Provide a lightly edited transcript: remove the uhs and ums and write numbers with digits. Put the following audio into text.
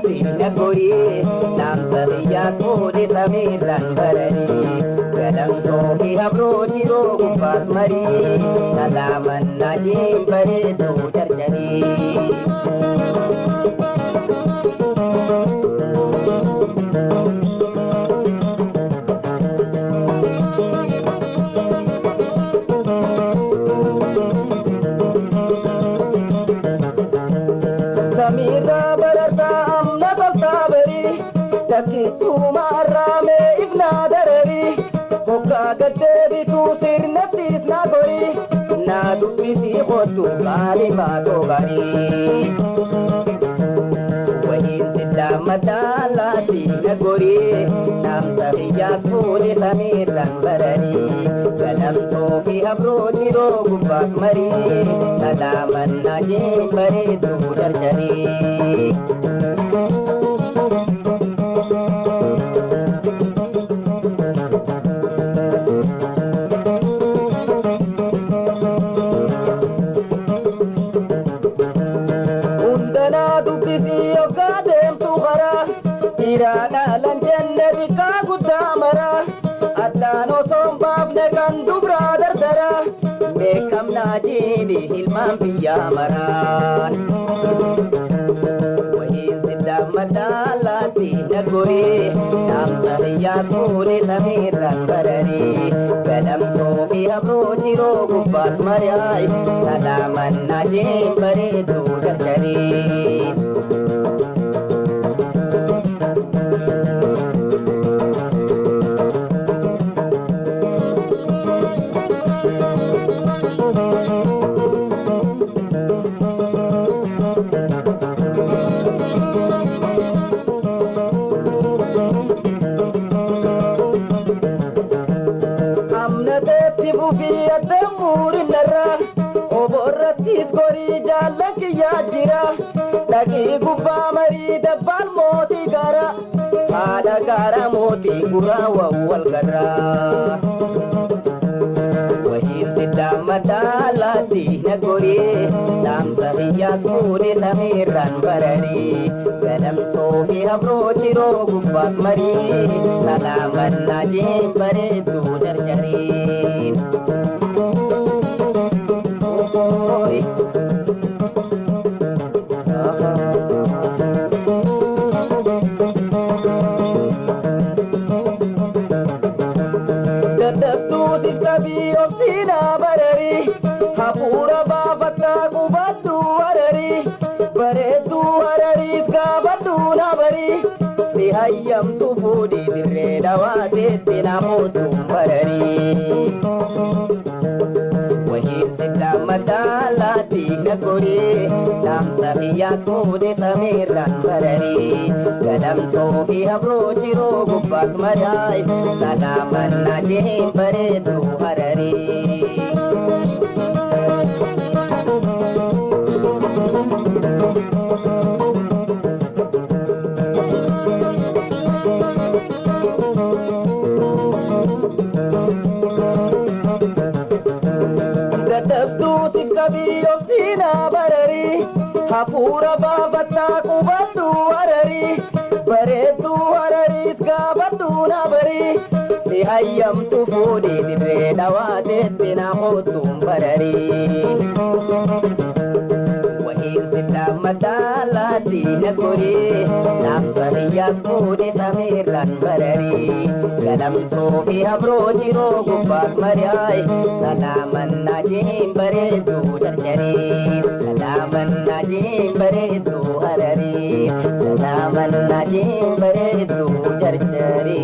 tina gorie nam sariyas pode samiran barani galam sofi habroji ro gubbas mari salaman najim bare do jarjani Samira barata amna baltabari takitu marame ibna darari hoka gadde tu sirna tisna gori na dubisi khotu kali bato gari wahin sidda madala tina gori nam sabiyas pudi samiran barani galam sofi habroji ro gubbas mari salaman najim bare du jarjani undana dubisi yogadem tu khara irana lan jannati ka gudamara adano sombab ne kan dubra dardara bekam najini hilman biya maran wahin sidda madala tina gori nam sariyas puri samiran barani galam sofi habroji ro gubbas mariyai salaman najim bare du jarjani في الدمور النرا وبرتيس غوري جالك يا جرا لقي قبا مريد بالموت غرا هذا غرا موتي غرا وول غرا وهي سدا مدالتي نغوري دام سبياس مودي سميران برني قدم صوفي habroji ro gubbas mari salaman najim bare du jarjani dadabtu sirtabi ofsina barari hapura babata kubatu arari bare tu arari skabatu nabari sihayam tu pudi dirre dawate tinamutu barari wahin sidda madala tina gori nam sabiyas pudi samiran barari galam sofi habroji ro gubbas mariyai salaman najim bare du harari dadabtu sikkabi ofsina barari hapura babata kubatu arari bare tu arari skabatu nabari sihayam tu fudi dirre dawate tinamutum barari wahin sidda madala tina gori nam sariyas pudi samiran barari galam sofi habroji ro gubbas mariyai salaman najim bare du jarjani salaman najim bare du harari salaman najim bare du jarjani